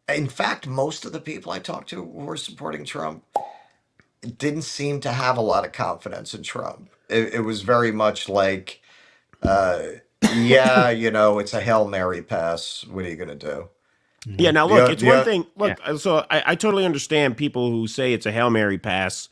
In fact, most of the people I talked to who were supporting Trump didn't seem to have a lot of confidence in Trump. It was very much like, uh, yeah, it's a Hail Mary pass. What are you going to do? Yeah, now look, it's one The thing. Yeah. Look, so I totally understand people who say it's a Hail Mary pass.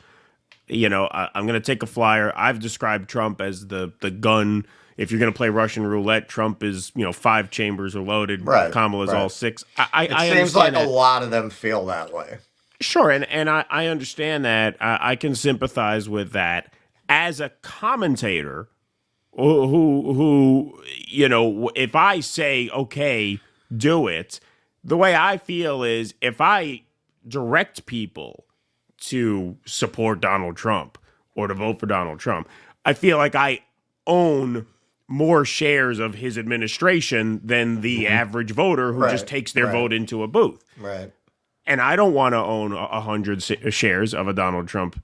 I'm going to take a flyer. I've described Trump as the gun. If you're going to play Russian roulette, Trump is, five chambers are loaded. Right, Kamala's all right. six. I, It I seems understand like a that. lot of them feel that way. Sure, and I understand that. I can sympathize with that as a commentator who if I say okay, do it, the way I feel is if I direct people to support Donald Trump or to vote for Donald Trump, I feel like I own more shares of his administration than the Hmm. average voter who just Right, takes their right, vote into a booth. right. And I don't want to own 100 shares of a Donald Trump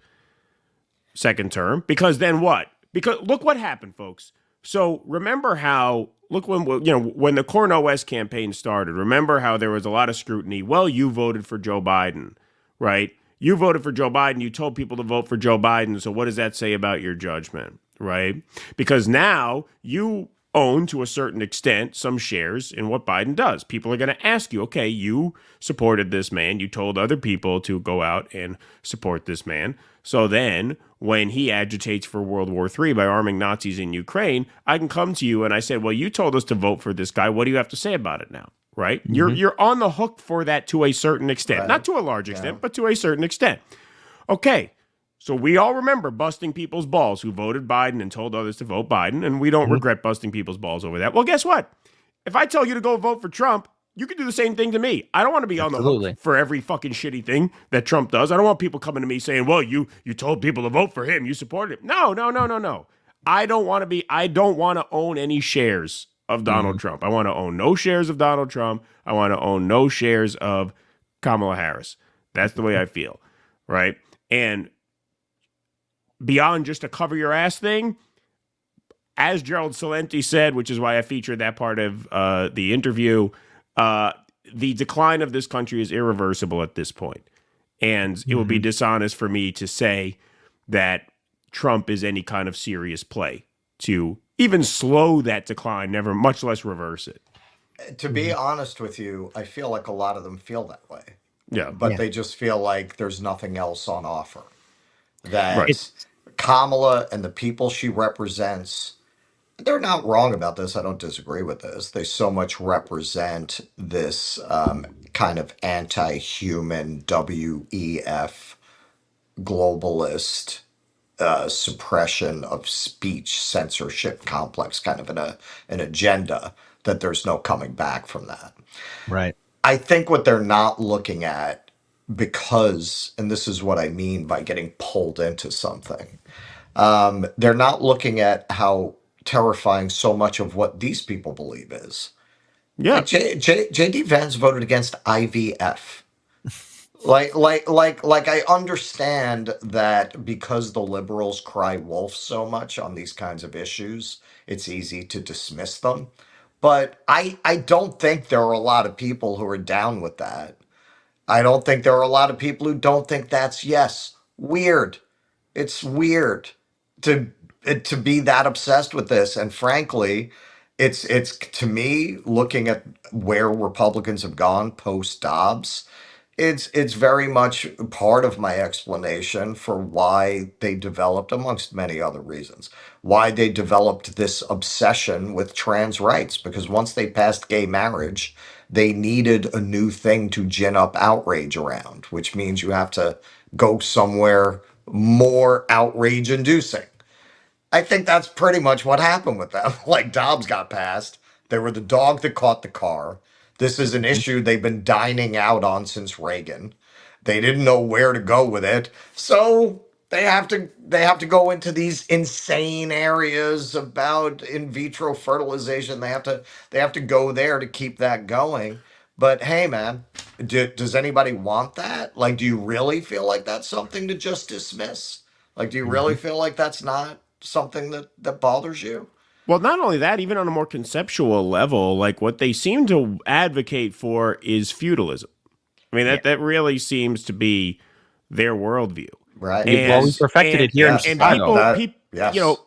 second term because then what? Because look what happened, folks. So remember how look when the Cornel West campaign started. Remember how there was a lot of scrutiny. Well, you voted for Joe Biden, right? You voted for Joe Biden. You told people to vote for Joe Biden. So what does that say about your judgment, right? Because now you own to a certain extent some shares in what Biden does. People are going to ask you, okay, you supported this man. You told other people to go out and support this man. So then when he agitates for World War III by arming Nazis in Ukraine, I can come to you and I say, well, you told us to vote for this guy. What do you have to say about it now? Right? You're Hmm. you're on the hook for that to a certain extent. Right. Not to a large Yeah. extent, but to a certain extent. Okay. So we all remember busting people's balls who voted Biden and told others to vote Biden, and we don't Hmm. regret busting people's balls over that. Well, guess what? If I tell you to go vote for Trump, you can do the same thing to me. I don't want to be on the hook Absolutely. for every fucking shitty thing that Trump does. I don't want people coming to me saying, "Well, you told people to vote for him, you supported him." No, no, no, no, no. I don't want to own any shares of Hmm. Donald Trump. I want to own no shares of Donald Trump. I want to own no shares of Kamala Harris. That's the way I feel, right? And beyond just a cover your ass thing, as Gerald Celente said, which is why I featured that part of the interview, uh, the decline of this country is irreversible at this point. And it would be Hmm. dishonest for me to say that Trump is any kind of serious play to even slow that decline, never, much less reverse it. To be Hmm. honest with you, I feel like a lot of them feel that way, Yeah, but Yeah. they just feel like there's nothing else on offer. right. That It's Kamala and the people she represents, they're not wrong about this. I don't disagree with this. They so much represent this kind of anti human WEF globalist suppression of speech censorship complex, kind of an agenda that there's no coming back from that. right. I think what they're not looking at, because, and this is what I mean by getting pulled into something, they're not looking at how terrifying so much of what these people believe is. Yeah. Like JD Vance voted against IVF. Like I understand that because the liberals cry wolf so much on these kinds of issues, it's easy to dismiss them. But I don't think there are a lot of people who are down with that. I don't think there are a lot of people who don't think that's, yes, weird. It's weird to to be that obsessed with this. And frankly, it's to me, looking at where Republicans have gone post Dobbs, it's very much part of my explanation for why they developed, amongst many other reasons, why they developed this obsession with trans rights. Because once they passed gay marriage, they needed a new thing to gin up outrage around, which means you have to go somewhere more outrage inducing. I think that's pretty much what happened with them. Like Dobbs got passed. They were the dog that caught the car. This is an Hmm. issue they've been dining out on since Reagan. They didn't know where to go with it. So they have to go into these insane areas about in vitro fertilization. They have to go there to keep that going. But hey man, does anybody want that? Like, do you really feel like that's something to just dismiss? Like, do you really Hmm. feel like that's not something that bothers you? Well, not only that, even on a more conceptual level, like what they seem to advocate for is feudalism. I mean, Yeah. that really seems to be their worldview. Right. Well, we And perfected it here in Yes, Chicago. you know, yes.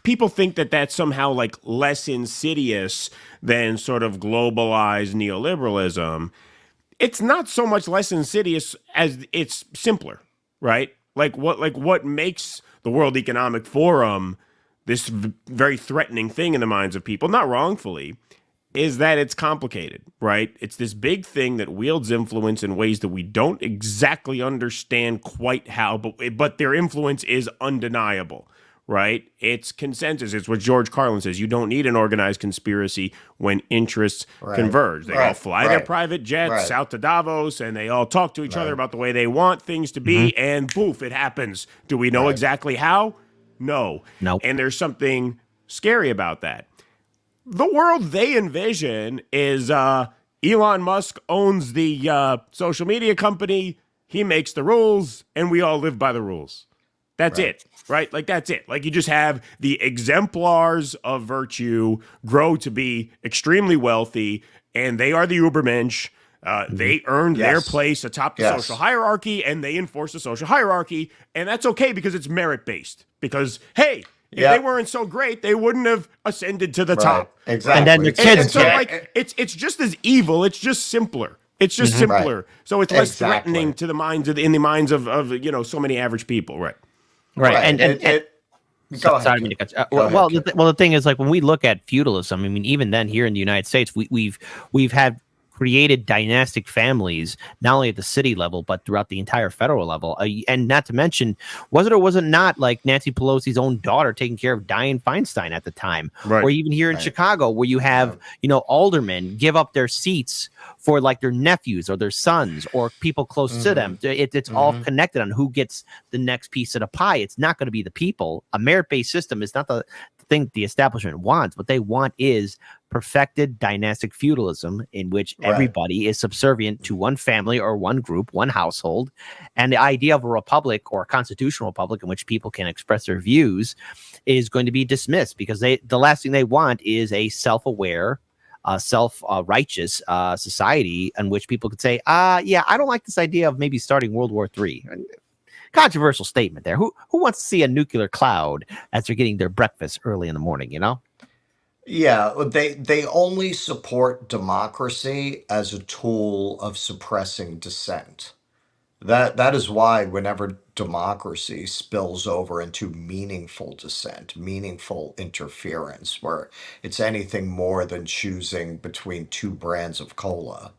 people think that that's somehow like less insidious than sort of globalized neoliberalism. It's not so much less insidious as it's simpler, right? Like what makes the World Economic Forum this very threatening thing in the minds of people, not wrongfully, is that it's complicated, right? It's this big thing that wields influence in ways that we don't exactly understand quite how, but their influence is undeniable, right? It's consensus. It's what George Carlin says. You don't need an organized conspiracy when interests converge. They all fly their private jets out to Davos and they all talk to each other about the way they want things to be, and poof, it happens. Do we know exactly how? No. Nope. And there's something scary about that. The world they envision is Elon Musk owns the social media company. He makes the rules, and we all live by the rules. That's it, right? Like, that's it. Like, you just have the exemplars of virtue grow to be extremely wealthy, and they are the Ubermensch. They earned their place atop the social hierarchy, and they enforce the social hierarchy, and that's okay because it's merit-based. Because, hey, if they weren't so great, they wouldn't have ascended to the top. Exactly. And then the kids And so, like, it's just as evil. It's just simpler. It's just simpler. So it's less threatening to the minds of so many average people. Right. Right. And go ahead. Sorry to cut you. Well, the thing is, like, when we look at feudalism, I mean, even then here in the United States, we've had created dynastic families, not only at the city level, but throughout the entire federal level. And not to mention, was it or was it not like Nancy Pelosi's own daughter taking care of Dianne Feinstein at the time? Right. Or even here in Chicago, where you have, aldermen give up their seats for like their nephews or their sons or people close to them. It's all connected on who gets the next piece of the pie. It's not going to be the people. A merit-based system is not the thing the establishment wants. What they want is perfected dynastic feudalism in which everybody is subservient to one family or one group, one household. And the idea of a republic or a constitutional republic in which people can express their views is going to be dismissed because the last thing they want is a self-aware, self-righteous society in which people could say, I don't like this idea of maybe starting World War III. Controversial statement there. Who wants to see a nuclear cloud as they're getting their breakfast early in the morning, Yeah, they only support democracy as a tool of suppressing dissent. That is why whenever democracy spills over into meaningful dissent, meaningful interference, where it's anything more than choosing between two brands of cola,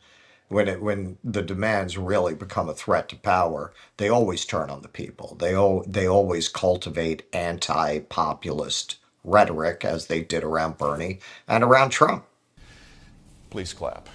when the demands really become a threat to power, they always turn on the people. They always cultivate anti-populist rhetoric, as they did around Bernie and around Trump. Please clap.